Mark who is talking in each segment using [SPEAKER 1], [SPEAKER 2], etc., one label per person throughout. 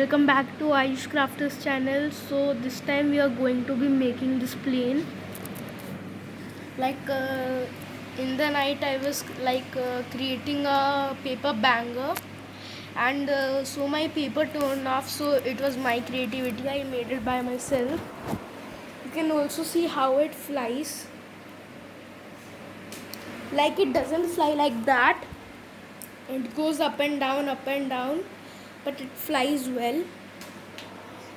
[SPEAKER 1] welcome back to Ayush Crafters channel. So this time we are going to be making this plane. In the night I was creating a paper banger, and so my paper turned off. So it was my creativity. I made it by myself. You can also see how it flies. Like, it doesn't fly like that. It goes up and down, but it flies well.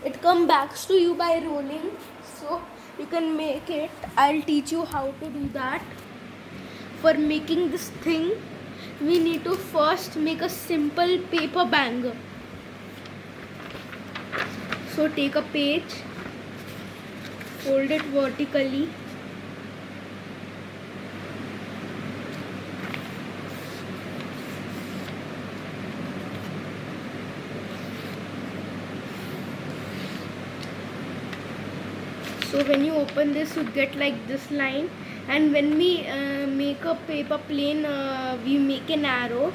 [SPEAKER 1] It comes back to you by rolling, so you can make it. I'll teach you how to do that. For making this thing, we need to first make a simple paper banger. So take a page, fold it vertically, so when you open this, you get like this line. And when we make a paper plane, we make an arrow.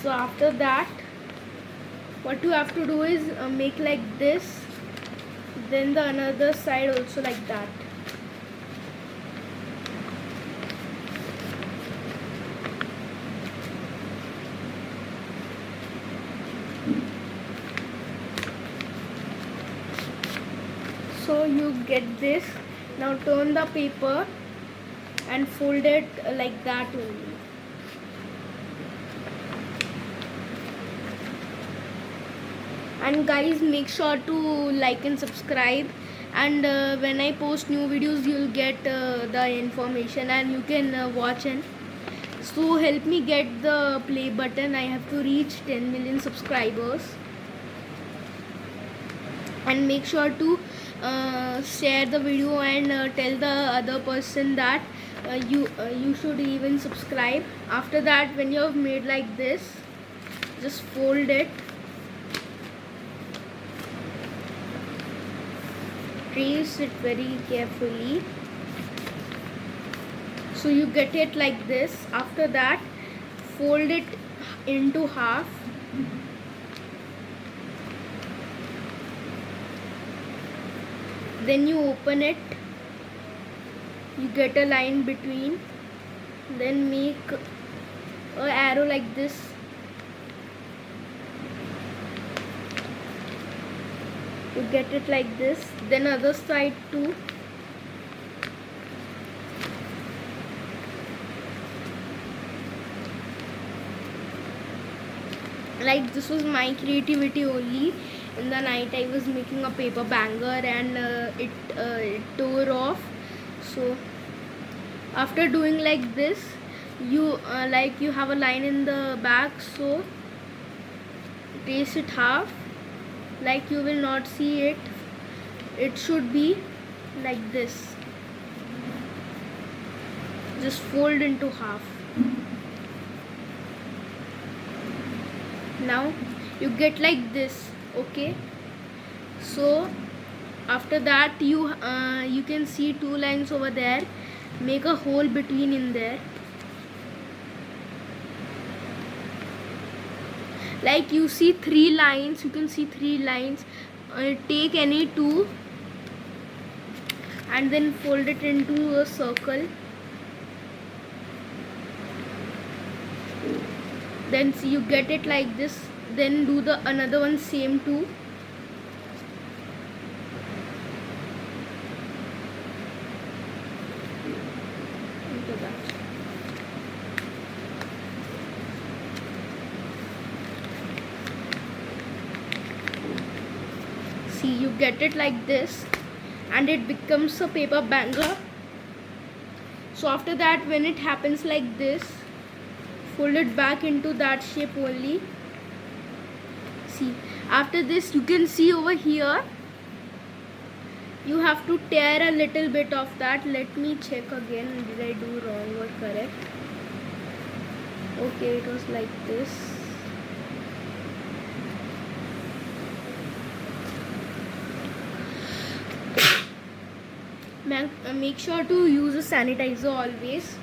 [SPEAKER 1] So after that, what you have to do is make like this, then the another side also like that. So you get this. Now turn the paper and fold it like that only. And guys, make sure to like and subscribe, and when I post new videos, you'll get the information and you can watch it. So help me get the play button. I have to reach 10 million subscribers. And make sure to share the video and tell the other person that you should even subscribe. After that, when you have made like this, just fold it, trace it very carefully, so you get it like this. After that, fold it into half. Then you open it, you get a line between, then make an arrow like this. You get it like this, then other side too. Like, this was my creativity only. In the night I was making a paper banger, and it tore off. So after doing like this, you you have a line in the back, so trace it half. Like, you will not see it. It should be like this. Just fold into half. Now you get like this. Okay, so after that, you can see two lines over there. Make a hole between in there. Like, you see three lines, you can see three lines. Take any two and then fold it into a circle. Then see, you get it like this. Then do the another one, same too. See, you get it like this, and it becomes a paper banger. So after that, when it happens like this, fold it back into that shape only. See, after this, you can see over here, you have to tear a little bit of that. Let me check again, did I do wrong or correct? Okay, it was like this. Make sure to use a sanitizer always.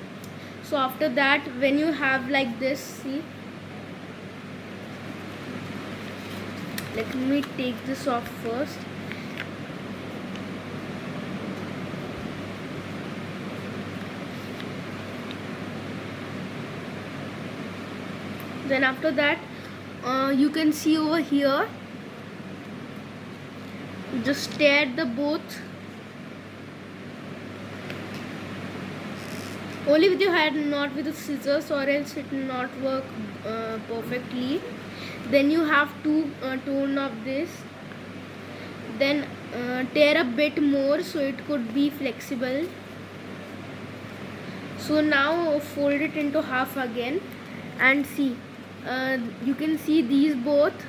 [SPEAKER 1] So after that, when you have like this, see, Let me take this off first. Then after that, you can see over here, just tear the both only with your hand, not with the scissors, or else it will not work perfectly. Then you have to tone of this, then tear a bit more so it could be flexible. So now fold it into half again, and see, you can see these both.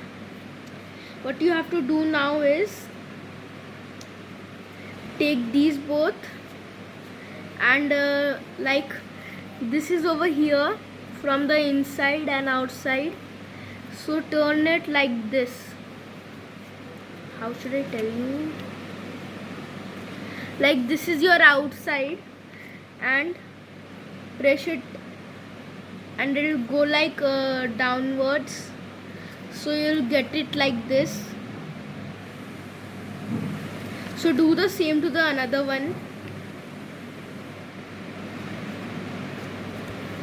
[SPEAKER 1] What you have to do now is take these both, and like this is over here from the inside and outside, so turn it like this. How should I tell you? Like this is your outside, and press it and it will go like downwards, so you'll get it like this. So do the same to the another one.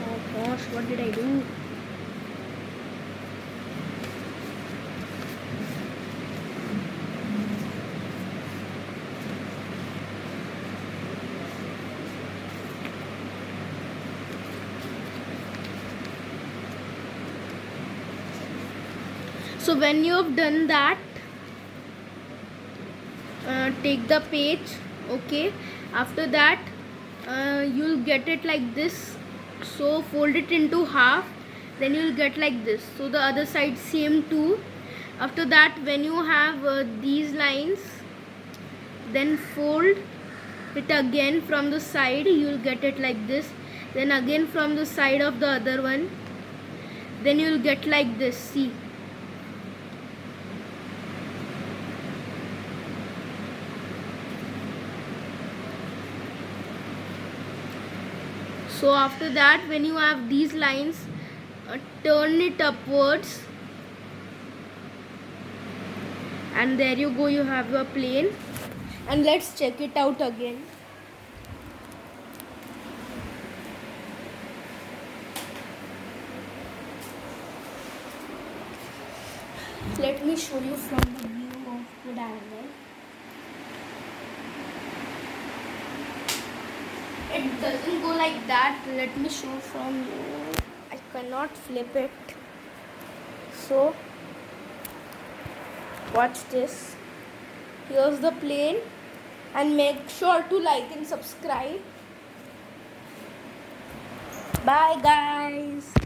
[SPEAKER 1] Oh gosh, what did I do? So when you have done that, take the page. Okay, after that you'll get it like this, so fold it into half, then you'll get like this. So the other side same too. After that, when you have these lines, then fold it again from the side, you'll get it like this. Then again from the side of the other one, then you'll get like this. See, so after that, when you have these lines, turn it upwards, and there you go, you have your plane. And let's check it out again. Let me show you from the view of the diamond. It doesn't go like that. Let me show from you. I cannot flip it. So watch this. Here's the plane, and make sure to like and subscribe. Bye guys.